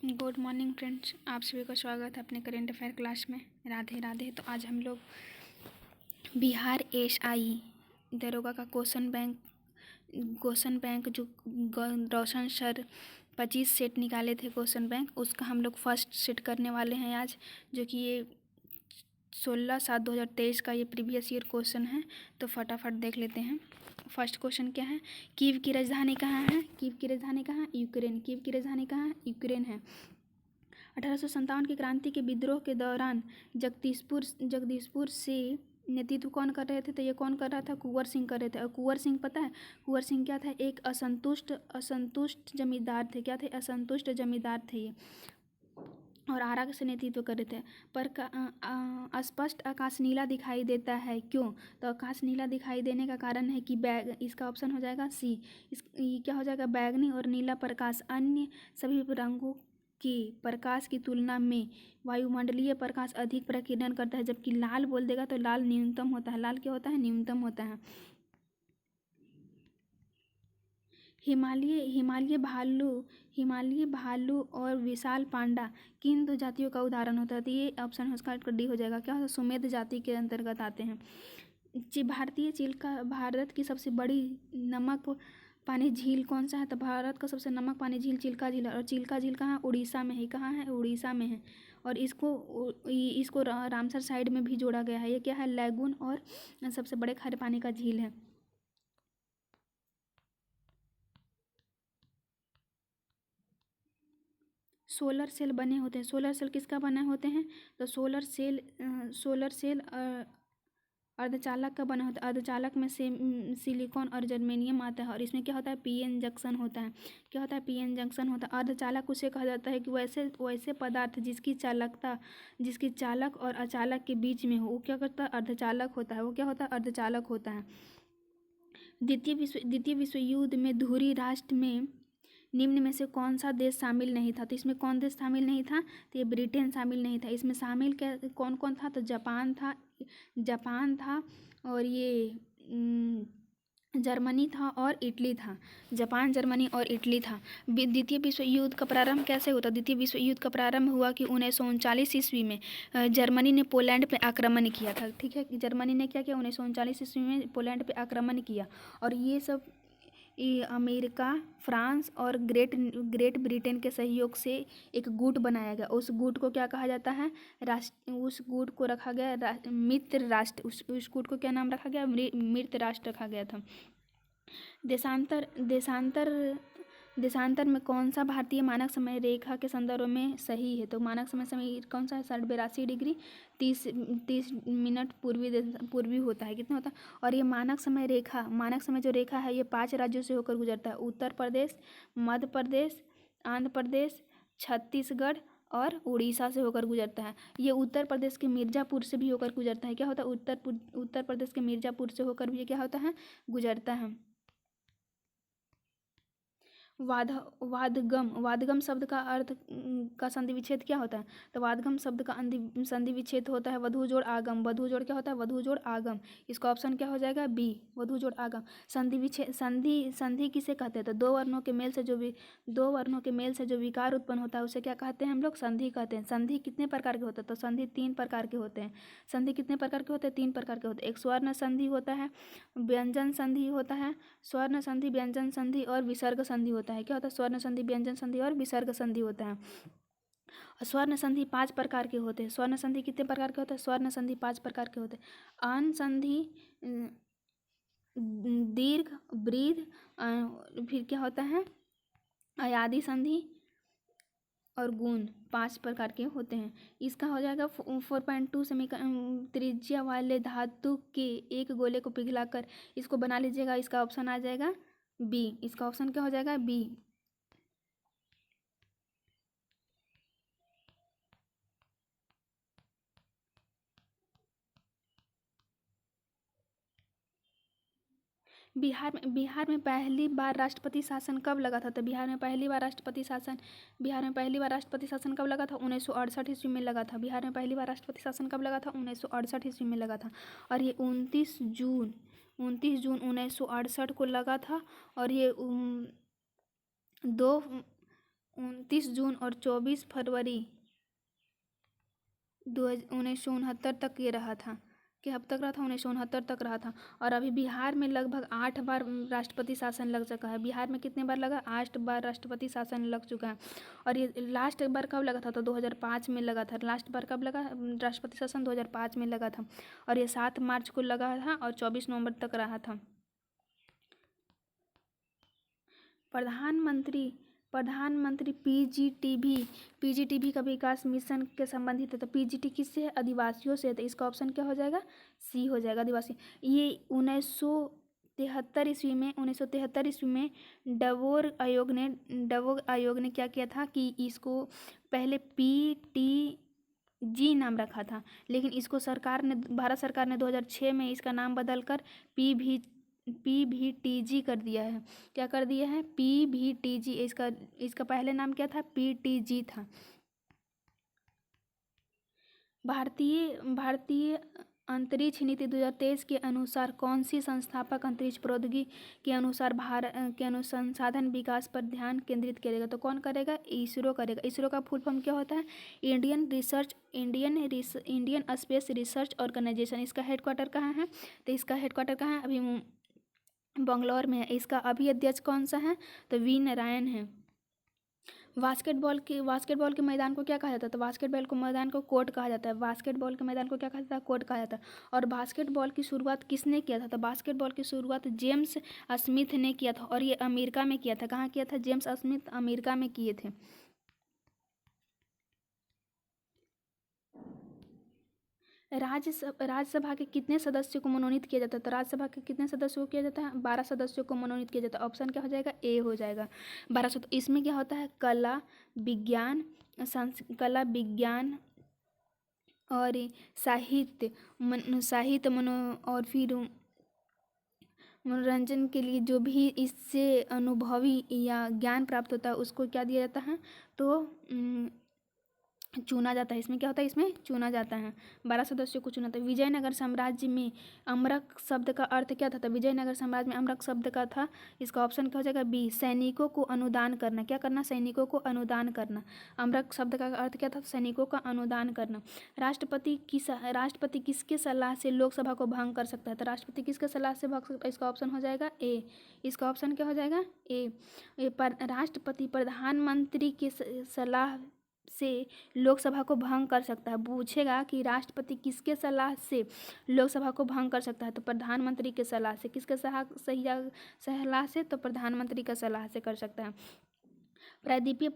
Good morning friends, आप सभी का स्वागत है अपने करेंट अफेयर क्लास में। राधे राधे। तो आज हम लोग बिहार एसआई दरोगा का क्वेश्चन बैंक जो रोशन सर 25 सेट निकाले थे क्वेश्चन बैंक, उसका हम लोग फर्स्ट सेट करने वाले हैं आज, जो कि ये 16/7/2023 का ये प्रीवियस ईयर क्वेश्चन है। तो फटाफट देख लेते हैं। फर्स्ट क्वेश्चन क्या है? कीव की राजधानी कहाँ है? कीव की राजधानी कहाँ? यूक्रेन। कीव की राजधानी कहाँ है? यूक्रेन है। 1857 की क्रांति के विद्रोह के दौरान जगदीशपुर से नेतृत्व कौन कर रहे थे? तो ये कौन कर रहा था? कुंवर सिंह कर रहे थे। और कुंवर सिंह पता है कुंवर सिंह क्या था? एक असंतुष्ट जमींदार थे। क्या थे? असंतुष्ट जमींदार थे ये, और आरा से नेतृत्व कर रहे थे। पर स्पष्ट आकाश नीला दिखाई देता है, क्यों? तो आकाश नीला दिखाई देने का कारण है कि इसका ऑप्शन हो जाएगा सी। ये क्या हो जाएगा? बैगनी और नीला प्रकाश अन्य सभी रंगों के प्रकाश की तुलना में वायुमंडलीय प्रकाश अधिक प्रकीर्णन करता है, जबकि लाल बोल देगा तो लाल न्यूनतम होता है। लाल क्या होता है? न्यूनतम होता है। हिमालय भालू और विशाल पांडा किन दो जातियों का उदाहरण होता है? तो ये ऑप्शन उसका डी हो जाएगा। क्या होता है? सुमेध जाति के अंतर्गत आते हैं। भारत की सबसे बड़ी नमक पानी झील कौन सा है? तो भारत का सबसे नमक पानी झील चिल्का झील है। और चिल्का झील कहाँ? उड़ीसा में है। कहाँ है? उड़ीसा में है। और इसको रामसर साइड में भी जोड़ा गया है। ये क्या है? लैगून और सबसे बड़े खारे पानी का झील है। सोलर सेल बने होते हैं। सोलर सेल किसका बने होते हैं? तो सोलर सेल अर्धचालक का बना होता है। अर्धचालक में से सिलिकॉन और जर्मेनियम आता है, और इसमें क्या होता है? पीएन जंक्शन होता है। क्या होता है? पीएन जंक्शन होता है। अर्धचालक उसे कहा जाता है कि वैसे पदार्थ जिसकी चालक और अचालक के बीच में हो, वो क्या करता है? अर्धचालक होता है। वो क्या होता है? अर्धचालक होता है। द्वितीय विश्व युद्ध में धुरी राष्ट्र में निम्न में से कौन सा देश शामिल नहीं था? तो इसमें कौन देश शामिल नहीं था? तो ये ब्रिटेन शामिल नहीं था। इसमें शामिल क्या कौन कौन था? तो जापान था और ये जर्मनी था और इटली था। जापान, जर्मनी और इटली था। द्वितीय विश्व युद्ध का प्रारंभ कैसे होता? द्वितीय विश्व युद्ध का प्रारंभ हुआ कि 1939 ईस्वी में जर्मनी ने पोलैंड पे आक्रमण किया था। ठीक है, जर्मनी ने क्या किया? 1939 ईस्वी में पोलैंड पे आक्रमण किया। और ये सब अमेरिका, फ्रांस और ग्रेट ब्रिटेन के सहयोग से एक गुट बनाया गया। उस गुट को क्या कहा जाता है? उस गुट को रखा गया मित्र राष्ट्र। उस गुट को क्या नाम रखा गया? मित्र राष्ट्र रखा गया था। देशांतर में कौन सा भारतीय मानक समय रेखा के संदर्भ में सही है? तो मानक समय कौन सा है? 82 डिग्री 30 मिनट पूर्वी होता है। कितना होता है? और ये मानक समय जो रेखा है, ये 5 राज्यों से होकर गुजरता है। उत्तर प्रदेश, मध्य प्रदेश, आंध्र प्रदेश, छत्तीसगढ़ और उड़ीसा से होकर गुजरता है। ये उत्तर प्रदेश के मिर्ज़ापुर से भी होकर गुजरता है। क्या होता है? उत्तर प्रदेश के मिर्ज़ापुर से होकर भी क्या होता है? गुजरता है। वादगम शब्द का अर्थ का संधि विच्छेद क्या होता है? तो वादगम शब्द का संधि विच्छेद होता है वधु जोड़ आगम। वधु जोड़ क्या होता है? वधु जोड़ आगम। इसका ऑप्शन क्या हो जाएगा? बी, वधु जोड़ आगम। संधि किसे कहते हैं? तो दो वर्णों के मेल से जो विकार उत्पन्न होता है, उसे क्या कहते हैं हम लोग? संधि कहते हैं। संधि कितने प्रकार के होते हैं? तो संधि 3 प्रकार के होते हैं। संधि कितने प्रकार के होते हैं? 3 प्रकार के होते हैं। एक स्वर्ण संधि होता है, व्यंजन संधि होता है, स्वर्ण संधि, व्यंजन संधि और विसर्ग संधि होता है। क्या होता है? स्वर्ण संधि, व्यंजन संधि और विसर्ग संधि होता है। स्वर्ण संधि 5 प्रकार के होते हैं। स्वर्ण संधि कितने प्रकार के होते हैं? स्वर्ण संधि 5 प्रकार के होते हैं। अन संधि, दीर्घ, वृद्ध, फिर क्या होता है? अयादि संधि और गुण 5 प्रकार के होते हैं। इसका हो जाएगा 4.2 समीकरण। त्रिज्या वाले धातु के एक गोले को पिघलाकर इसको बना लीजिएगा। इसका ऑप्शन आ जाएगा बी। इसका ऑप्शन क्या हो जाएगा? बी। बिहार में पहली बार राष्ट्रपति शासन कब लगा था? तो बिहार में पहली बार राष्ट्रपति शासन कब लगा था? 1968 ईस्वी में लगा था। बिहार में पहली बार राष्ट्रपति शासन कब लगा था? 1968 ईस्वी में लगा था। और ये 29 जून 1968 को लगा था। और ये 29 जून और 24 फरवरी 1969 तक ये रहा था। कि अब तक रहा था, 1969 तक रहा था। और अभी बिहार में लगभग 8 बार राष्ट्रपति शासन लग चुका है। बिहार में कितने बार लगा? 8 बार राष्ट्रपति शासन लग चुका है। और ये लास्ट बार कब लगा था? तो 2005 में लगा था। लास्ट बार कब लगा राष्ट्रपति शासन? 2005 में लगा था। और ये 7 मार्च को लगा था और 24 नवंबर तक रहा था। प्रधानमंत्री पीजीटीबी का विकास मिशन के संबंधित है। तो पीजीटी किससे है? आदिवासियों से है। तो इसका ऑप्शन क्या हो जाएगा? सी हो जाएगा, आदिवासी। ये 1973 ईस्वी में डवोर आयोग ने क्या किया था कि इसको पहले PTG नाम रखा था, लेकिन इसको भारत सरकार ने 2006 में इसका नाम बदलकर PVTG कर दिया है। क्या कर दिया है? PVTG। इसका पहले नाम क्या था? PTG था। भारतीय अंतरिक्ष नीति 2023 के अनुसार कौन सी संस्थापक अंतरिक्ष प्रौद्योगिकी के अनुसार के अनुसंधान विकास पर ध्यान केंद्रित करेगा? तो कौन करेगा? इसरो करेगा। इसरो का फुल फॉर्म क्या होता है? Indian space research organisation. इसका हेडक्वार्टर कहाँ है? तो इसका हेडक्वार्टर कहाँ है? अभी बंगलौर में है। इसका अभी अध्यक्ष कौन सा है? तो वी नारायण है। बास्केटबॉल के मैदान को क्या कहा जाता है? तो बास्केटबॉल के मैदान को कोर्ट कहा जाता है। बास्केटबॉल के मैदान को क्या कहा जाता है? कोर्ट कहा जाता है। और बास्केटबॉल की शुरुआत किसने किया था? तो बास्केटबॉल की शुरुआत जेम्स स्मिथ ने किया था। और ये अमेरिका में किया था। कहाँ किया था? जेम्स स्मिथ अमेरिका में किए थे। राज्यसभा के कितने सदस्यों को मनोनीत किया जाता है? तो राज्यसभा के कितने सदस्यों को किया जाता है? 12 सदस्यों को मनोनीत किया जाता है। ऑप्शन क्या हो जाएगा? ए हो जाएगा, 1200। तो इसमें क्या होता है? कला विज्ञान और साहित्य और फिर मनोरंजन के लिए जो भी इससे अनुभवी या ज्ञान प्राप्त होता है उसको क्या दिया जाता है? तो चुना जाता है। इसमें क्या होता है? इसमें चुना जाता है। 12 सदस्यों को चुना था। विजयनगर साम्राज्य में अम्रक शब्द का अर्थ क्या था? तो विजयनगर साम्राज्य में अम्रक शब्द का था। इसका ऑप्शन क्या हो जाएगा? बी, सैनिकों को अनुदान करना। क्या करना? सैनिकों को अनुदान करना। अम्रक शब्द का अर्थ क्या था? सैनिकों का अनुदान करना। राष्ट्रपति किसके सलाह से लोकसभा को भंग कर सकता है? तो राष्ट्रपति किसके सलाह से भंग सकता है? इसका ऑप्शन हो जाएगा ए। इसका ऑप्शन क्या हो जाएगा? ए। राष्ट्रपति प्रधानमंत्री की सलाह से लोकसभा को भंग कर सकता है। पूछेगा कि राष्ट्रपति किसके सलाह से लोकसभा को भंग कर सकता है? तो प्रधानमंत्री के सलाह से। किसके सलाह से? तो प्रधानमंत्री का सलाह से कर सकता है। प्रायद्वीपीय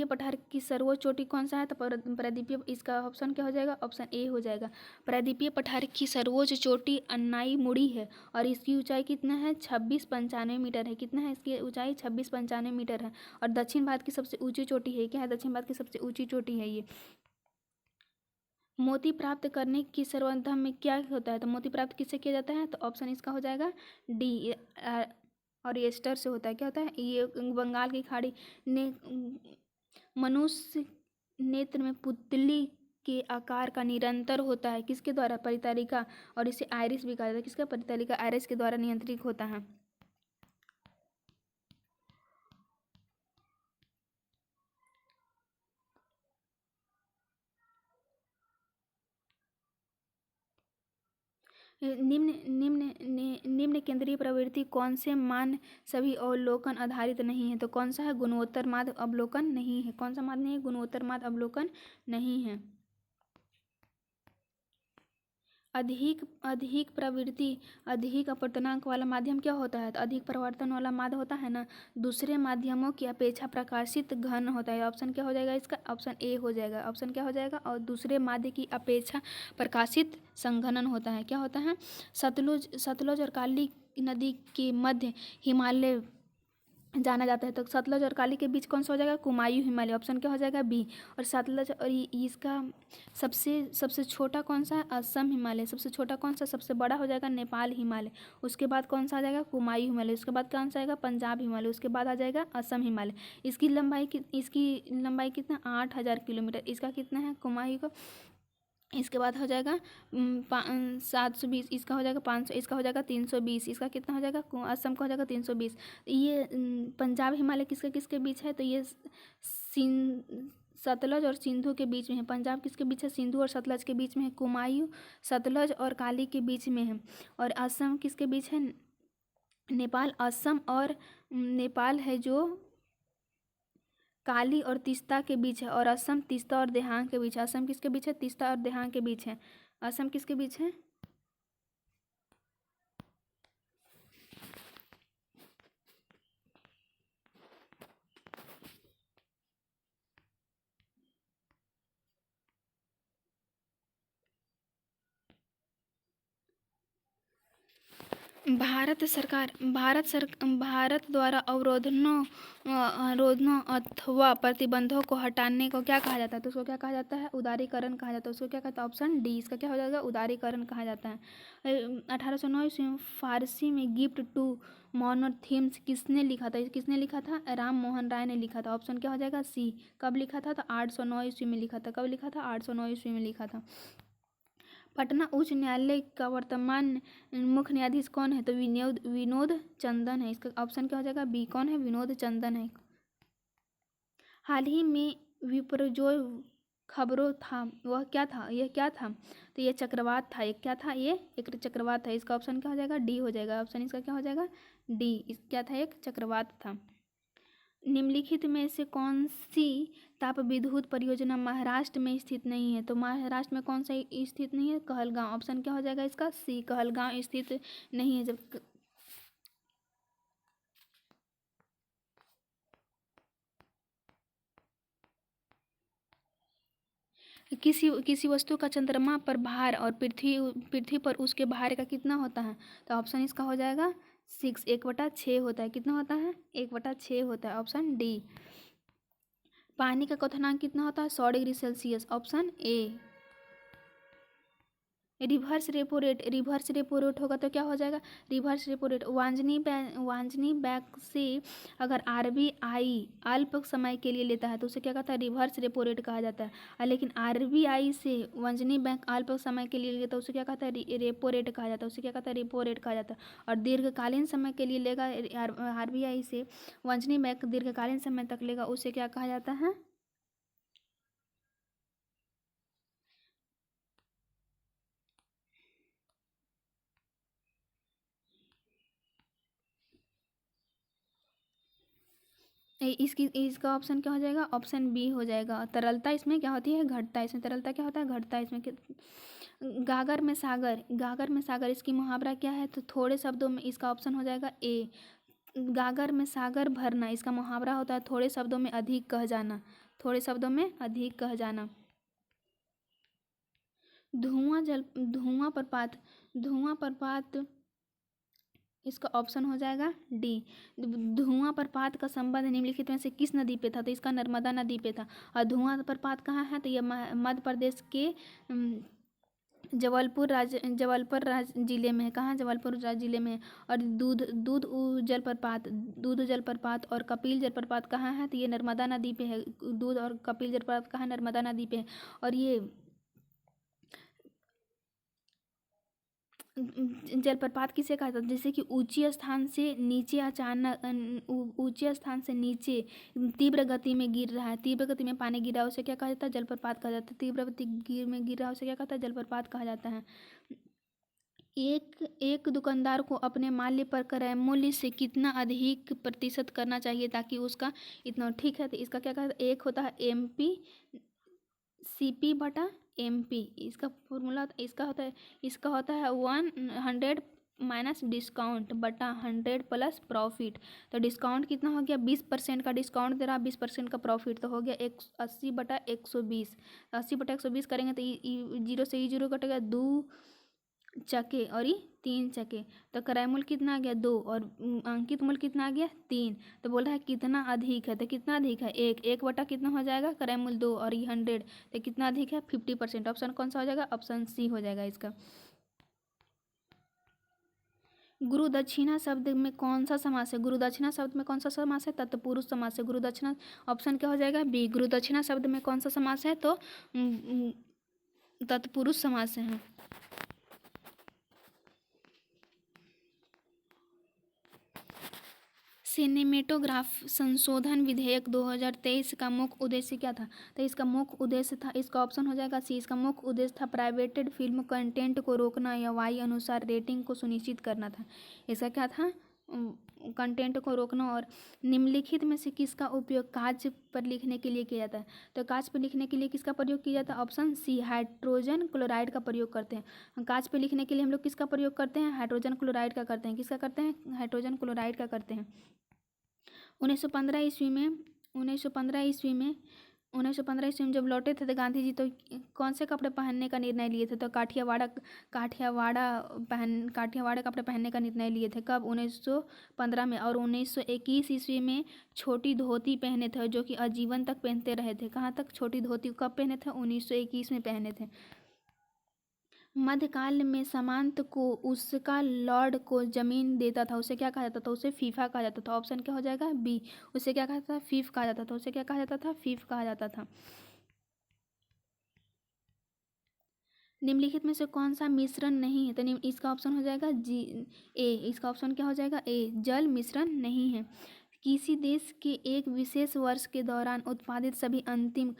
पठार की सर्वोच्च चोटी कौन सा है? तो इसका ऑप्शन क्या हो जाएगा? ऑप्शन ए हो जाएगा। प्रायद्वीपीय पठार की सर्वोच्च चोटी अन्नाईमुड़ी है और इसकी ऊंचाई कितना है? 2695 मीटर है। कितना है इसकी ऊंचाई? 2695 मीटर है। और दक्षिण भारत की सबसे ऊंची चोटी है। क्या है? दक्षिण भारत की सबसे ऊंची चोटी है ये। मोती प्राप्त करने की सर्वोत्तम में क्या होता है? तो मोती प्राप्त किससे किया जाता है? तो ऑप्शन इसका हो जाएगा डी, और एस्टर से होता है। क्या होता है? ये बंगाल की खाड़ी ने मनुष्य नेत्र में पुतली के आकार का निरंतर होता है। किसके द्वारा? परितालिका। और इसे आयरिस भी कहा जाता है। किसका? परितालिका आयरिस के द्वारा नियंत्रित होता है। निम्न केंद्रीय प्रवृत्ति कौन से मान सभी अवलोकन आधारित नहीं है? तो कौन सा है? गुणोत्तर माध्य अवलोकन नहीं है। कौन सा माध्य नहीं है? गुणोत्तर माध्य अवलोकन नहीं है। अधिक प्रवृत्ति अधिक अपवर्तनांक वाला माध्यम क्या होता है? तो अधिक प्रवर्तन वाला माध्य होता है ना, दूसरे माध्यमों की अपेक्षा प्रकाशित घन होता है। ऑप्शन क्या हो जाएगा इसका? ऑप्शन ए हो जाएगा। ऑप्शन क्या हो जाएगा? और दूसरे माध्य की अपेक्षा प्रकाशित संघनन होता है। क्या होता है? सतलुज और काली नदी के मध्य हिमालय जाना जाता है। तो सतलज और काली के बीच कौन सा हो जाएगा? कुमायूं हिमालय। ऑप्शन क्या हो जाएगा? बी। और सतलज और इसका सबसे छोटा कौन सा है? असम हिमालय। सबसे छोटा कौन सा? सबसे बड़ा हो जाएगा नेपाल हिमालय। उसके बाद कौन सा आ जाएगा? कुमायूं हिमालय। उसके बाद कौन सा आएगा? पंजाब हिमालय। उसके बाद आ जाएगा असम हिमालय। इसकी लंबाई कितना? 8000 किलोमीटर। इसका कितना है? कुमायूं का इसके बाद हो जाएगा 720, इसका हो जाएगा 500, इसका हो जाएगा 320, इसका कितना हो जाएगा, असम का हो जाएगा 320। ये पंजाब हिमालय किसके किसके बीच है, तो ये सतलज और सिंधु के बीच में है। पंजाब किसके बीच है, सिंधु और सतलज के बीच में है। कुमायूं सतलज और काली के बीच में है। और असम किसके बीच है, नेपाल, असम और नेपाल है जो काली और तीस्ता के बीच है। और असम तीस्ता और देहांग के बीच है। असम किसके बीच है, तीस्ता और देहांग के बीच है। असम किसके बीच है, भारत द्वारा अवरोधों अथवा प्रतिबंधों को हटाने को क्या कहा जाता है, तो उसको क्या कहा जाता है, उदारीकरण कहा जाता है। उसको क्या कहता है, ऑप्शन डी, इसका क्या हो जाएगा, उदारीकरण कहा जाता है। 1809 ईस्वी में फारसी में गिफ्ट टू मोनोथीम्स किसने लिखा था, किसने लिखा था, राम मोहन राय ने लिखा था। ऑप्शन क्या हो जाएगा, सी। कब लिखा था, तो 809 ईस्वी में लिखा था। कब लिखा था, 809 ईस्वी में लिखा था। पटना उच्च न्यायालय का वर्तमान मुख्य न्यायाधीश कौन है, तो विनोद चंदन है। इसका ऑप्शन क्या हो जाएगा, बी। कौन है, विनोद चंदन है। हाल ही में विप्र जो खबरों था वह क्या था, यह क्या था, तो यह चक्रवात था। एक क्या था, ये एक चक्रवात था। इसका ऑप्शन क्या हो जाएगा, डी हो जाएगा। ऑप्शन इसका क्या हो जाएगा, डी। इस क्या था, एक चक्रवात था। निम्नलिखित में से कौन सी ताप विद्युत परियोजना महाराष्ट्र में स्थित नहीं है, तो महाराष्ट्र में कौन सा स्थित नहीं है, कहलगांव। ऑप्शन क्या हो जाएगा इसका, सी। कहलगांव स्थित नहीं है। जब किसी वस्तु का चंद्रमा पर भार और पृथ्वी पर उसके भार का कितना होता है, तो ऑप्शन इसका हो जाएगा 6, 1/6 होता है। कितना होता है, 1/6 होता है। Option D. पानी का क्वथनांक कितना होता है, 100 degree Celsius. Option A. Reverse repo rate होगा तो क्या हो जाएगा, रिवर्स रेपो रेट वांछनीय बैंक से अगर आरबीआई अल्प समय के लिए लेता है तो उसे क्या कहता है, रिवर्स रेपो रेट कहा जाता है। और लेकिन आरबीआई से वांछनीय बैंक अल्प समय के लिए लेता है उसे क्या कहता है, रेपो रेट कहा जाता है। उसे क्या कहता है, रेपो रेट कहा जाता है। और दीर्घकालीन समय के लिए लेगा आरबीआई से वांछनीय बैंक दीर्घकालीन समय तक लेगा उसे क्या कहा जाता है, इसका ऑप्शन क्या हो जाएगा, ऑप्शन बी हो जाएगा। तरलता इसमें क्या होती है, घटता है। इसमें तरलता क्या होता है, घटता है। इसमें गागर में सागर इसकी मुहावरा क्या है, तो थोड़े शब्दों में, इसका ऑप्शन हो जाएगा ए। गागर में सागर भरना इसका मुहावरा होता है थोड़े शब्दों में अधिक कह जाना, थोड़े शब्दों में अधिक कह जाना। धुआं प्रपात इसका ऑप्शन हो जाएगा डी। धुआं प्रपात का संबंध निम्नलिखित में से किस नदी पे था, तो इसका नर्मदा नदी पे था। और धुआं प्रपात कहाँ है, तो यह मध्य प्रदेश के जबलपुर जिले में है। कहाँ, जबलपुर जिले में है। और दूध जलप्रपात और कपिल जलप्रपात कहाँ है, तो ये नर्मदा नदी पे है। दूध और कपिल जलप्रपात कहाँ, नर्मदा नदी पे है। और ये जलप्रपात किसे कहा जाता है, जैसे कि ऊंचे स्थान से नीचे तीव्र गति में गिर रहा है, तीव्र गति में पानी गिर रहा है उसे क्या कहा जाता है, जलप्रपात कहा जाता है। तीव्र गति में गिर रहा है उसे क्या कहता है, जलप्रपात कहा जाता है। एक दुकानदार को अपने माल्य पर क्रय मूल्य से कितना अधिक प्रतिशत करना चाहिए ताकि उसका इतना, ठीक है, तो इसका क्या कहता है, एक होता है MP CP बटा MP। इसका फॉर्मूला इसका होता है 100 माइनस डिस्काउंट बटा 100 प्लस प्रॉफिट। तो डिस्काउंट कितना हो गया, 20% का डिस्काउंट दे रहा, 20% का प्रॉफिट, तो हो गया 80/120। 80/120 करेंगे तो जीरो से ही जीरो कटेगा, 2 चके और ये 3 चके, तो क्रय मूल्य कितना आ गया, 2, और अंकित मूल्य कितना आ गया, 3। तो बोल रहा है कितना अधिक है, तो कितना अधिक है, 1 बटा कितना हो जाएगा, क्रय मूल्य 2 और ये 100, तो कितना अधिक है, 50%। ऑप्शन कौन सा हो जाएगा, ऑप्शन सी हो जाएगा इसका। गुरु दक्षिणा शब्द में कौन सा समास है, गुरु दक्षिणा शब्द में कौन सा समास है, तत्पुरुष समास है। गुरु दक्षिणा ऑप्शन क्या हो जाएगा, बी। गुरु दक्षिणा शब्द में कौन सा समास है, तो तत्पुरुष समास से हैं। सिनेमेटोग्राफ संशोधन विधेयक 2023 का मुख्य उद्देश्य क्या था? तो इसका मुख्य उद्देश्य था, इसका ऑप्शन हो जाएगा सी, इसका मुख्य उद्देश्य था प्राइवेटेड फिल्म कंटेंट को रोकना या वायु अनुसार रेटिंग को सुनिश्चित करना था। इसका क्या था? कंटेंट को रोकना। और निम्नलिखित में से किसका उपयोग कांच पर लिखने के लिए किया जाता है? तो कांच पर लिखने के लिए किसका प्रयोग किया जाता है? ऑप्शन सी, हाइड्रोजन क्लोराइड का प्रयोग करते हैं। कांच पर लिखने के लिए हम लोग किसका प्रयोग करते हैं? हाइड्रोजन क्लोराइड का करते हैं। किसका करते हैं? हाइड्रोजन क्लोराइड का करते हैं। 1915 ईस्वी में 1915 ईस्वी में जब लौटे थे तो गांधी जी तो कौन से कपड़े पहनने का निर्णय लिए थे? तो काठियावाड़ा काठियावाड़ा कपड़े पहनने का निर्णय लिए थे। कब? 1915 में। और 1921 ईस्वी में छोटी धोती पहने थे, जो कि आजीवन तक पहनते रहे थे। कहाँ तक छोटी धोती कब पहने थे? 1921 में पहने थे। मध्यकाल में सामंत को उसका लॉर्ड को जमीन देता था, उसे क्या कहा जाता था? उसे फीफा कहा जाता था। ऑप्शन क्या हो जाएगा? बी, उसे क्या कहा जाता था? फीफ कहा जाता था। उसे क्या कहा जाता था? फीफ कहा जाता था। निम्नलिखित में से कौन सा मिश्रण नहीं है? तो इसका ऑप्शन हो जाएगा जी, ए। इसका ऑप्शन क्या हो जाएगा? ए, जल मिश्रण नहीं है। किसी देश के एक विशेष वर्ष के दौरान उत्पादित सभी अंतिम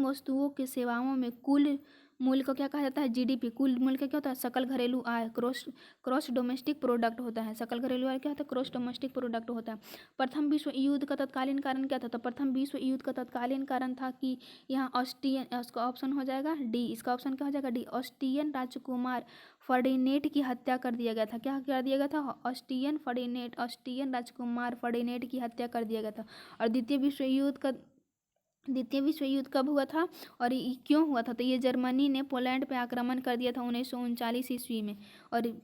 वस्तुओं के सेवाओं में कुल मूल्य को क्या कहा जाता है? जीडीपी। कुल मूल्य का क्या होता है? सकल घरेलू आय, क्रॉस डोमेस्टिक प्रोडक्ट होता है। सकल घरेलू आय क्या होता है? क्रॉस डोमेस्टिक प्रोडक्ट होता है। प्रथम विश्व युद्ध का तत्कालीन कारण क्या था? तो प्रथम विश्व युद्ध का तत्कालीन कारण था कि यहाँ ऑस्ट्रियन, इसका ऑप्शन हो जाएगा डी। इसका ऑप्शन क्या हो जाएगा? डी, ऑस्ट्रियन राजकुमार फर्डिनेंड की हत्या कर दिया गया था। क्या कर दिया गया था? ऑस्ट्रियन राजकुमार फर्डिनेंड की हत्या कर दिया गया था। और द्वितीय विश्व युद्ध कब हुआ था और ये क्यों हुआ था? तो ये जर्मनी ने पोलैंड पे आक्रमण कर दिया था 1939 ईस्वी में। और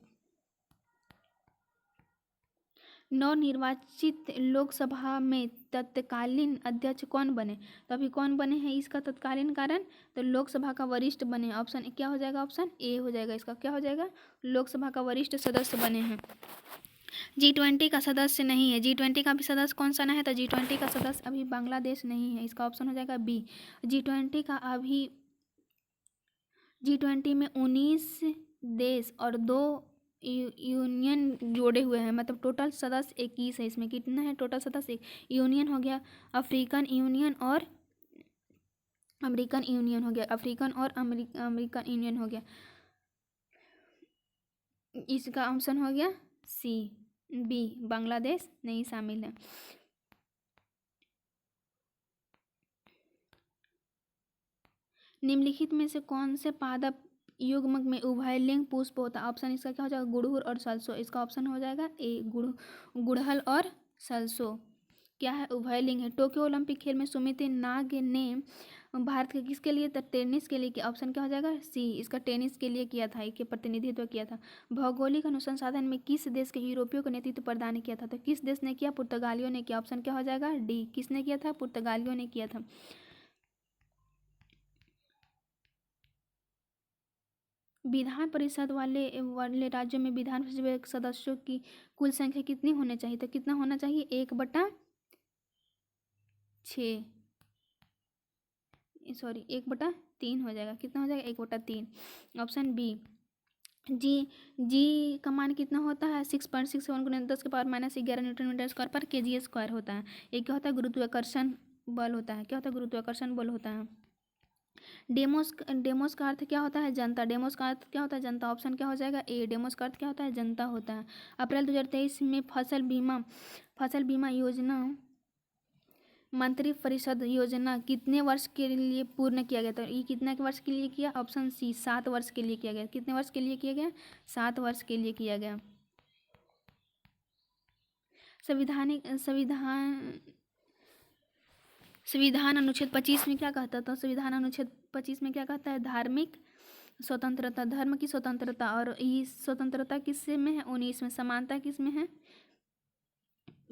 नवनिर्वाचित लोकसभा में तत्कालीन अध्यक्ष कौन बने? तो अभी कौन बने हैं इसका तत्कालीन कारण? तो लोकसभा का वरिष्ठ बने। ऑप्शन क्या हो जाएगा? ऑप्शन ए हो जाएगा। इसका क्या हो जाएगा? लोकसभा का वरिष्ठ सदस्य बने हैं। G20 का सदस्य नहीं है। G20 का भी सदस्य कौन सा ना है? तो G20 का सदस्य अभी बांग्लादेश नहीं है। इसका ऑप्शन हो जाएगा बी। G20 में 19 देश और 2 यूनियन जोड़े हुए हैं, मतलब टोटल सदस्य 21 है। इसमें कितना है टोटल सदस्य? यूनियन हो गया, अफ्रीकन यूनियन और अमेरिकन यूनियन हो गया, अमेरिकन यूनियन हो गया। इसका ऑप्शन हो गया सी, बी, बांग्लादेश नहीं शामिल है। निम्नलिखित में से कौन से पादप युग्मक में उभयलिंग पुष्प होता है? ऑप्शन इसका क्या हो जाएगा? गुड़हल और सलसो। इसका ऑप्शन हो जाएगा ए, गुड़हल और सलसो। क्या है? उभयलिंग है। टोक्यो ओलंपिक खेल में सुमित नाग ने भारत के किसके लिए? टेनिस के लिए किया। ऑप्शन क्या हो जाएगा? सी, इसका टेनिस के लिए किया था, इसके प्रतिनिधित्व किया था। भौगोलिक अनुसंधान में किस देश के यूरोपियों को नेतृत्व प्रदान किया था? तो किस देश ने किया? पुर्तगालियों ने किया। ऑप्शन क्या हो जाएगा? डी, किसने किया था? पुर्तगालियों ने किया था। विधान परिषद वाले राज्यों में विधान सभा के सदस्यों की कुल संख्या कितनी होनी चाहिए? तो कितना होना चाहिए? 1/6, सॉरी 1/3 हो जाएगा। कितना हो जाएगा? 1/3। Option B. जी का मान कितना होता है? 6.67 × 10⁻11 न्यूटन मीटर स्क्वायर पर kg स्क्वायर होता है। ये क्या होता है? गुरुत्वाकर्षण बल होता है। क्या होता है? गुरुत्वाकर्षण बल होता है। डेमोस का अर्थ क्या होता है? जनता। डेमोस का अर्थ क्या होता है? जनता। ऑप्शन क्या हो जाएगा? ए, डेमोस का अर्थ क्या होता है? जनता होता है। अप्रैल 2023 में फसल बीमा योजना मंत्रिपरिषद योजना कितने वर्ष के लिए पूर्ण किया गया था? ये कितने वर्ष के लिए किया? ऑप्शन सी, 7 वर्ष के लिए किया गया। कितने वर्ष के लिए किया गया? 7 वर्ष के लिए किया गया। संविधान अनुच्छेद 25 में क्या कहता था? संविधान अनुच्छेद 25 में क्या कहता है? धार्मिक स्वतंत्रता, धर्म की स्वतंत्रता। और ये स्वतंत्रता किस में है? 19 में। समानता किस में है?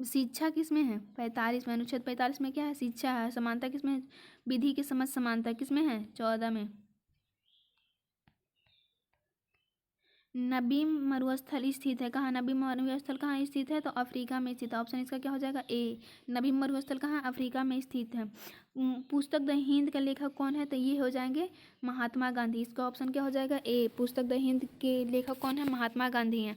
शिक्षा किस में है? 45 में। अनुच्छेद 45 में क्या है? शिक्षा है। समानता किस में है? विधि की समझ समानता किस में है? 14 में। नबीम मरुस्थल स्थित है कहाँ? नबीम मरुस्थल कहाँ स्थित है? तो अफ्रीका में स्थित है। ऑप्शन इसका क्या हो जाएगा? ए। नबीम मरुस्थल कहाँ? अफ्रीका में स्थित है। पुस्तक द हिंद का लेखक कौन है? तो ये हो जाएंगे महात्मा गांधी। इसका ऑप्शन क्या हो जाएगा? ए। पुस्तक द हिंद के लेखक कौन है? महात्मा गांधी हैं।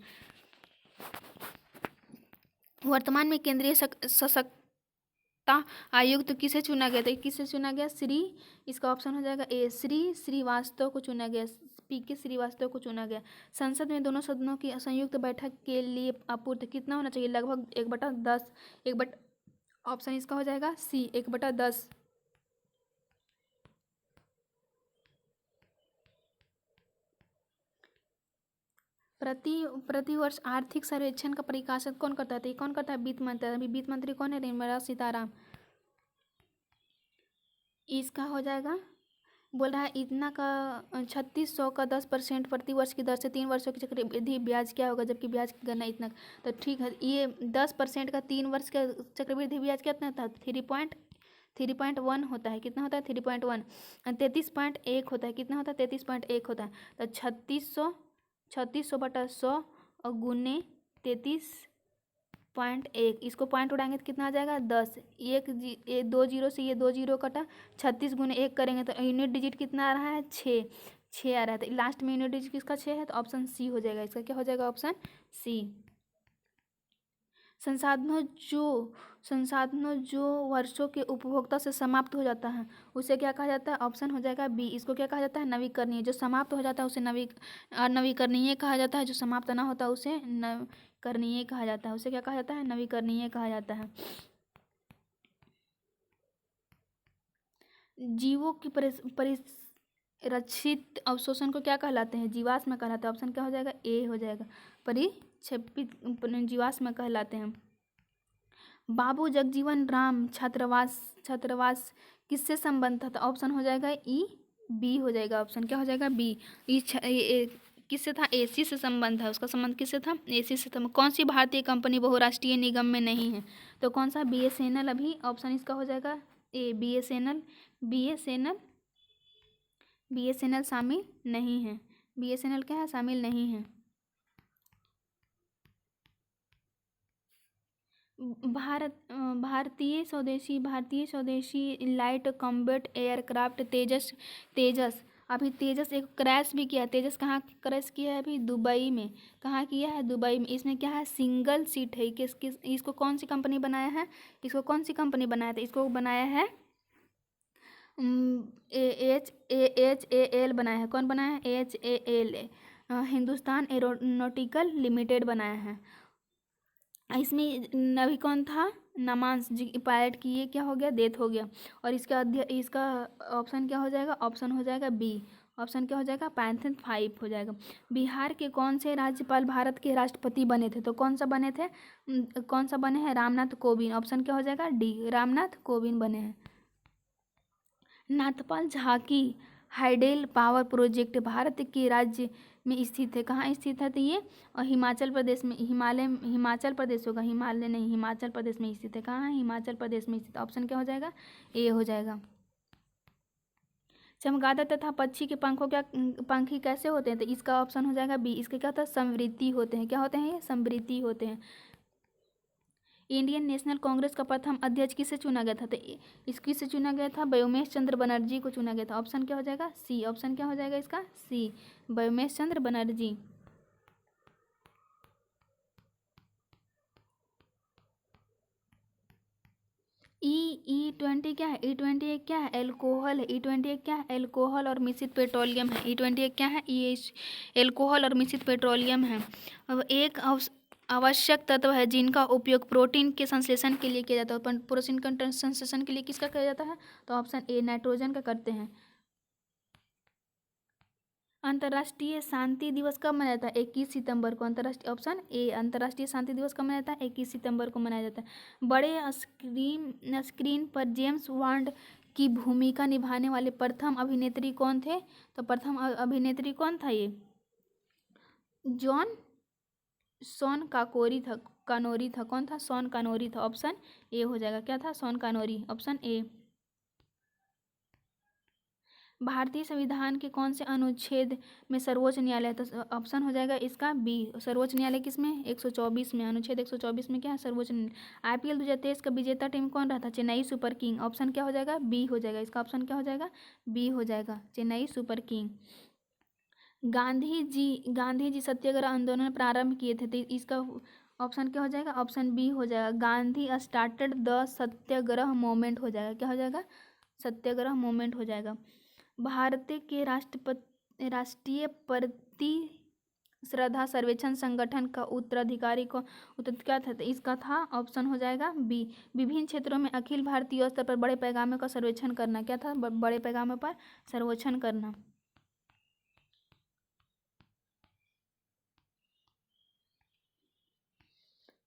वर्तमान में केंद्रीय सशक्ता आयुक्त किसे चुना गया? तो किसे चुना गया? श्री, इसका ऑप्शन हो जाएगा ए, श्री श्रीवास्तव को चुना गया। पीके श्रीवास्तव को चुना गया। संसद में दोनों सदनों की संयुक्त बैठक के लिए आपूर्ति कितना होना चाहिए? लगभग 1/10। ऑप्शन इसका हो जाएगा सी, 1/10। प्रतिवर्ष आर्थिक सर्वेक्षण का प्रकाशन कौन करता है? तो ये कौन करता है? वित्त मंत्री। अभी वित्त मंत्री कौन है? निर्मला सीताराम। इसका हो जाएगा, बोल रहा है इतना का 3600 का 10% प्रतिवर्ष की दर से 3 वर्षों की चक्रवृद्धि ब्याज क्या होगा? जबकि ब्याज की गणना इतना, तो ठीक है, ये 10% का 3 वर्ष का चक्रवृद्धि ब्याज कितना था? 3.1 होता है। कितना होता है? 3.1। 33.1 होता है। कितना होता है? 33.1 होता है। तो 3600/100 और गुने 33.1, इसको पॉइंट उड़ाएंगे तो कितना आ जाएगा? 10। ये 2 जीरो से ये 2 जीरो कटा, 36 गुने 1 करेंगे तो यूनिट डिजिट कितना आ रहा है? 6 आ रहा है। तो लास्ट में यूनिट डिजिट किसका 6 है? तो ऑप्शन सी हो जाएगा। इसका क्या हो जाएगा? Option C. संसाधनों जो वर्षों के उपभोक्ता से समाप्त हो जाता है उसे क्या कहा जाता है? ऑप्शन हो जाएगा बी। इसको क्या कहा जाता है? नवीकरणीय। जो समाप्त हो जाता है उसे नवीकरणीय कहा जाता है। जो समाप्त ना होता है उसे नवीकरणीय कहा जाता है। उसे क्या कहा जाता है? नवीकरणीय कहा जाता है। जीवों की परिरक्षित अवशोषण को क्या कहलाते हैं? जीवाश्म कहलाते हैं। ऑप्शन क्या हो जाएगा? ए हो जाएगा। परिक्षेपित जीवाश्म कहलाते हैं। बाबू जगजीवन राम छात्रावास किससे संबंध था? तो ऑप्शन हो जाएगा ई, बी हो जाएगा। ऑप्शन क्या हो जाएगा? बी। किससे था? एसी से संबंध था। उसका संबंध किससे था? एसी से था। कौन सी भारतीय कंपनी बहुराष्ट्रीय निगम में नहीं है? तो कौन सा? बीएसएनएल। अभी ऑप्शन इसका हो जाएगा ए, बीएसएनएल। बीएसएनएल शामिल नहीं है। बीएसएनएल क्या है? शामिल नहीं है। भारतीय स्वदेशी लाइट कॉम्बैट एयरक्राफ्ट तेजस अभी तेजस एक क्रैश भी किया है। तेजस कहाँ क्रैश किया है? अभी दुबई में। कहाँ किया है? दुबई में। इसमें क्या है? सिंगल सीट है। इसको कौन सी कंपनी बनाया है? इसको कौन सी कंपनी बनाया था? इसको बनाया है HAL बनाया है। कौन बनाया है? HAL, हिंदुस्तान एरोनॉटिकल लिमिटेड बनाया है। इसमें नवी कौन था? नमांस जी पायलट की, ये क्या हो गया? डेथ हो गया। और इसका ऑप्शन क्या हो जाएगा? ऑप्शन हो जाएगा बी। ऑप्शन क्या हो जाएगा? पैंथन 5 हो जाएगा। बिहार के कौन से राज्यपाल भारत के राष्ट्रपति बने थे? तो कौन सा बने थे? कौन सा बने हैं? रामनाथ कोविंद। ऑप्शन क्या हो जाएगा? डी, रामनाथ कोविंद बने हैं। नाथपाल झाकी हाइडेल पावर प्रोजेक्ट भारत के राज्य में स्थित है। कहाँ स्थित है? तो ये हिमाचल प्रदेश में, हिमाचल प्रदेश होगा, हिमालय नहीं, हिमाचल प्रदेश में स्थित है। कहाँ है? हिमाचल प्रदेश में स्थित। ऑप्शन क्या हो जाएगा? ए हो जाएगा। चमगादड़ तथा पक्षी के पंखी कैसे होते हैं? तो इसका ऑप्शन हो जाएगा बी। इसके क्या होता है? समवृद्धि होते हैं। क्या होते हैं? ये समवृद्धि होते हैं। इंडियन नेशनल कांग्रेस का प्रथम अध्यक्ष किसे चुना गया था? तो किससे चुना गया था? व्योमेश चंद्र बनर्जी को चुना गया था। ऑप्शन क्या हो जाएगा? सी। ऑप्शन क्या हो जाएगा इसका? सी, व्योमेश चंद्र बनर्जी। E20 क्या है? E20 एक क्या है? एल्कोहल है। E20 एक क्या है? एल्कोहल और मिश्रित पेट्रोलियम है। E20 एक क्या है? ये एल्कोहल और मिश्रित पेट्रोलियम है। अब एक आवश्यक तत्व है जिनका उपयोग प्रोटीन के संश्लेषण के लिए किया जाता है। प्रोटीन के संश्लेषण के लिए किसका किया जाता है? तो ऑप्शन ए, नाइट्रोजन का करते हैं। अंतर्राष्ट्रीय शांति दिवस कब मनाया जाता है? 21 सितंबर को। अंतर्राष्ट्रीय, ऑप्शन ए, अंतर्राष्ट्रीय शांति दिवस कब मनाया जाता है? 21 सितंबर को मनाया जाता है। बड़े स्क्रीन पर जेम्स बॉन्ड की भूमिका निभाने वाले प्रथम अभिनेत्री कौन थे? तो प्रथम अभिनेत्री कौन था? ये शॉन कानोरी था। कौन था? शॉन कानोरी था। ऑप्शन ए हो जाएगा। क्या था? Sean Connery. Option A. भारतीय संविधान के कौन से अनुच्छेद में सर्वोच्च न्यायालय है? तो ऑप्शन हो जाएगा इसका बी, सर्वोच्च न्यायालय किसमें? 124 में, अनुच्छेद 124 में क्या है? सर्वोच्च न्यायालय। IPL 2023 का विजेता टीम कौन रहा था? Chennai super king. ऑप्शन क्या हो जाएगा? बी हो जाएगा। इसका ऑप्शन क्या हो जाएगा? बी हो जाएगा, चेन्नई सुपर किंग। गांधी जी सत्याग्रह आंदोलन प्रारंभ किए थे, तो इसका ऑप्शन क्या हो जाएगा? ऑप्शन बी हो जाएगा, Gandhi started the Satyagraha movement हो जाएगा। क्या हो जाएगा? सत्याग्रह मूवमेंट हो जाएगा। भारत के राष्ट्रीय प्रतिस्पर्धा सर्वेक्षण संगठन का उत्तराधिकारी को क्या था? तो इसका था ऑप्शन हो जाएगा बी, विभिन्न क्षेत्रों में अखिल भारतीय स्तर पर बड़े पैमाने का सर्वेक्षण करना। क्या था? बड़े पैमाने पर सर्वेक्षण करना।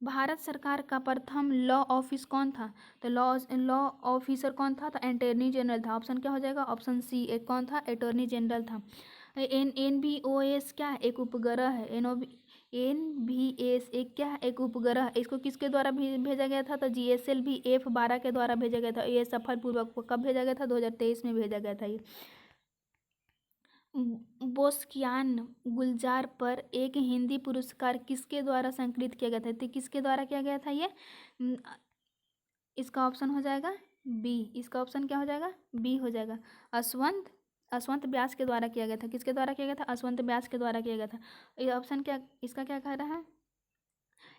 भारत सरकार का प्रथम लॉ ऑफिस कौन था? तो लॉ ऑफिसर कौन था? तो अटॉर्नी जनरल था। ऑप्शन क्या हो जाएगा? ऑप्शन सी, एक कौन था? अटॉर्नी जनरल था। NVOS क्या है? एक उपग्रह है। NVS एक क्या है? एक उपग्रह है। इसको किसके द्वारा भेजा गया था? तो GSLV F12 के द्वारा भेजा गया था। ये सफलपूर्वक कब भेजा गया था? 2023 में भेजा गया था ये। बोस्कियान गुलजार पर एक हिंदी पुरस्कार किसके द्वारा संकलित किया गया था? तो किसके द्वारा किया गया था ये? इसका ऑप्शन हो जाएगा बी। इसका ऑप्शन क्या हो जाएगा? बी हो जाएगा, अश्वंत व्यास के द्वारा किया गया था। किसके द्वारा किया गया था? अश्वंत व्यास के द्वारा किया गया था। ये ऑप्शन क्या, इसका क्या कह रहा है?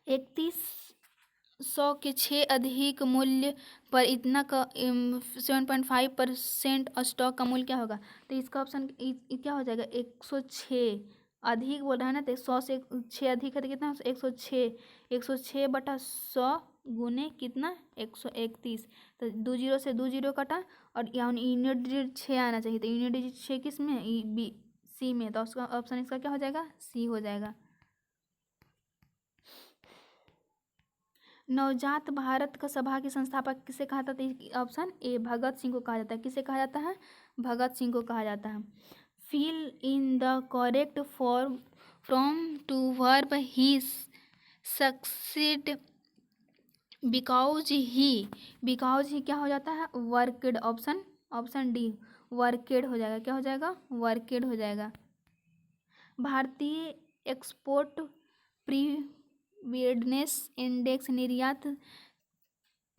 3100 के 6 अधिक मूल्य पर इतना का 7.5% स्टॉक का मूल्य क्या होगा? तो इसका ऑप्शन क्या हो जाएगा? 106 अधिक बोल रहा है ना, तो 100 से 6 अधिक है तो कितना? 106 गुने कितना? 131। तो 20 से 20 कटा और यूनिट डिजिट 6 आना चाहिए। तो यूनिट डिजिट 6 किस में? बी, सी में। तो उसका ऑप्शन इसका क्या हो जाएगा? सी हो जाएगा। नवजात भारत का सभा के संस्थापक किसे कहा जाता है? ऑप्शन ए, भगत सिंह को कहा जाता है। किसे कहा जाता है? भगत सिंह को कहा जाता है। Fill in the correct form from two verb he succeed because he क्या हो जाता है? वर्केड। ऑप्शन डी, वर्केड हो जाएगा। क्या हो जाएगा? वर्केड हो जाएगा। भारतीय एक्सपोर्ट प्रीपेयर्डनेस इंडेक्स निर्यात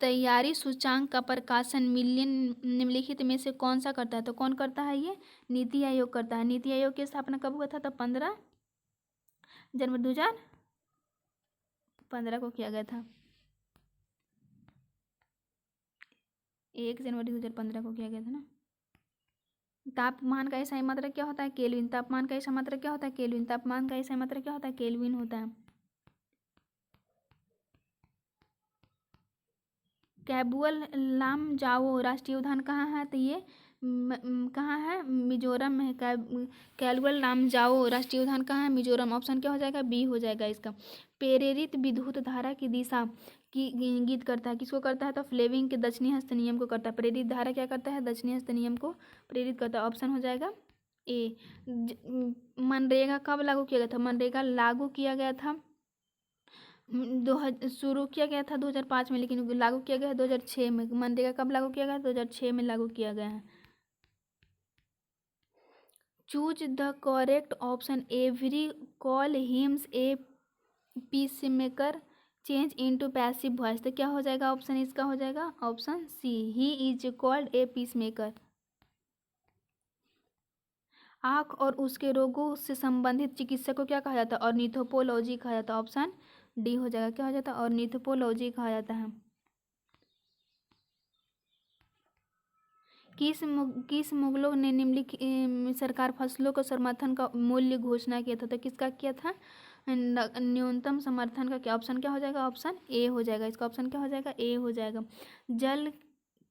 तैयारी सूचांक का प्रकाशन निम्नलिखित में से कौन सा करता है? तो कौन करता है ये? नीति आयोग करता है। नीति आयोग की स्थापना कब हुआ था? तो 15 जनवरी 2015 को किया गया था। 1 जनवरी 2015 को किया गया था ना। तापमान का ऐसा मात्रक क्या होता है? केल्विन। तापमान का ऐसा मात्रक क्या होता है? केल्विन। तापमान का ऐसा मात्रक क्या होता है? केल्विन होता है। कैबुल लामजाओ राष्ट्रीय उद्यान कहाँ है? तो ये कहाँ है? मिजोरम में है। कैबुल लामजाओ राष्ट्रीय उद्यान कहाँ है? मिजोरम। ऑप्शन क्या हो जाएगा? बी हो जाएगा इसका। प्रेरित विद्युत धारा की दिशा की इंगित करता है। किसको करता है? तो फ्लेमिंग के दक्षिणी हस्त नियम को करता है। प्रेरित धारा क्या करता है? दक्षिणी हस्त नियम को प्रेरित करता है। ऑप्शन हो जाएगा ए। मनरेगा कब लागू किया गया था? मनरेगा लागू किया गया था शुरू किया गया था 2005 में, लेकिन लागू किया गया है 2006 में। मनरेगा कब लागू किया गया? 2006 में लागू किया गया है। Choose the correct option. Every call him a peacemaker change into passive voice. तो क्या हो जाएगा? ऑप्शन इसका हो जाएगा option C, he is called a peacemaker. आँख और उसके रोगों से संबंधित चिकित्सा को क्या कहा जाता है? ऑर्निथोपोलॉजी कहा जाता है। ऑप्शन डी हो जाएगा। क्या हो जाता है? ऑर्निथोपोलॉजी कहा जाता है। किस मुगलों ने निम्नलिखित सरकार फसलों को समर्थन का मूल्य घोषणा किया था? तो किसका किया था? न्यूनतम समर्थन का। क्या ऑप्शन क्या हो जाएगा? ऑप्शन ए हो जाएगा। इसका ऑप्शन क्या हो जाएगा? ए हो जाएगा। जल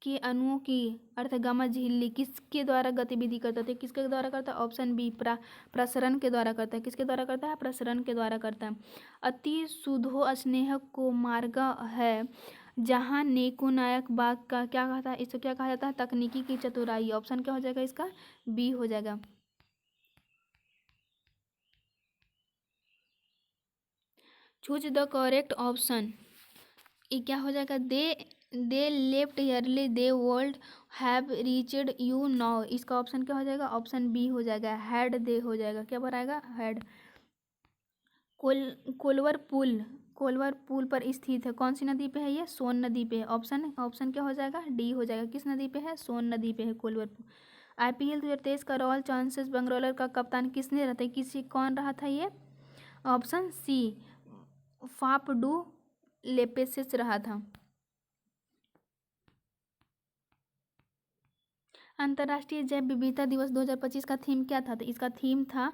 के अणुओं की अर्थगमा झिल्ली किसके द्वारा गतिविधि करता है? किसके द्वारा करता है? ऑप्शन बी, प्रसरण के द्वारा करता है। किसके द्वारा करता है? प्रसरण के द्वारा करता है। अति शुद्धो स्नेह को मार्ग है जहाँ नेको नायक बाग का क्या कहता है? इसको क्या कहा जाता है? तकनीकी की चतुराई। ऑप्शन क्या हो जाएगा इसका? बी हो जाएगा। Choose the correct option. ये क्या हो जाएगा, they left yearly they world have reached you now. इसका ऑप्शन क्या हो जाएगा, ऑप्शन बी हो जाएगा, हैड दे हो जाएगा। क्या बनाएगा, हैड। कोलवर पुल, कोलवर पुल पर स्थित है, कौन सी नदी पे है ये, सोन नदी पे है। ऑप्शन ऑप्शन क्या हो जाएगा, डी हो जाएगा। किस नदी पे है, सोन नदी पे है कोलवर पुल। IPL 2023 का रॉयल चैलेंजर्स बेंगलोर का कप्तान किसने रहता है, किसी कौन रहा था ये, ऑप्शन सी फाफ डू लेपेसिस रहा था। अंतर्राष्ट्रीय जैव विविधता दिवस 2025 का थीम क्या था, तो इसका थीम था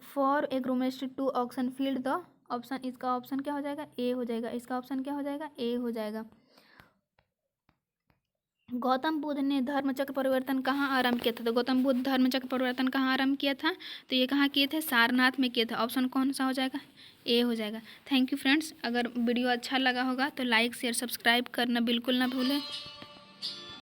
फॉर एग्रोमेस्ट्री टू ऑक्सन फील्ड द। ऑप्शन, इसका ऑप्शन क्या हो जाएगा, ए हो जाएगा। इसका ऑप्शन क्या हो जाएगा, ए हो जाएगा। गौतम बुद्ध ने धर्मचक्र परिवर्तन कहाँ आरंभ किया था, तो गौतम बुद्ध धर्मचक्र परिवर्तन कहाँ आरंभ किया था, तो ये कहाँ किए थे, सारनाथ में किए थे। ऑप्शन कौन सा हो जाएगा, ए हो जाएगा। थैंक यू फ्रेंड्स, अगर वीडियो अच्छा लगा होगा तो लाइक शेयर सब्सक्राइब करना बिल्कुल ना भूलें।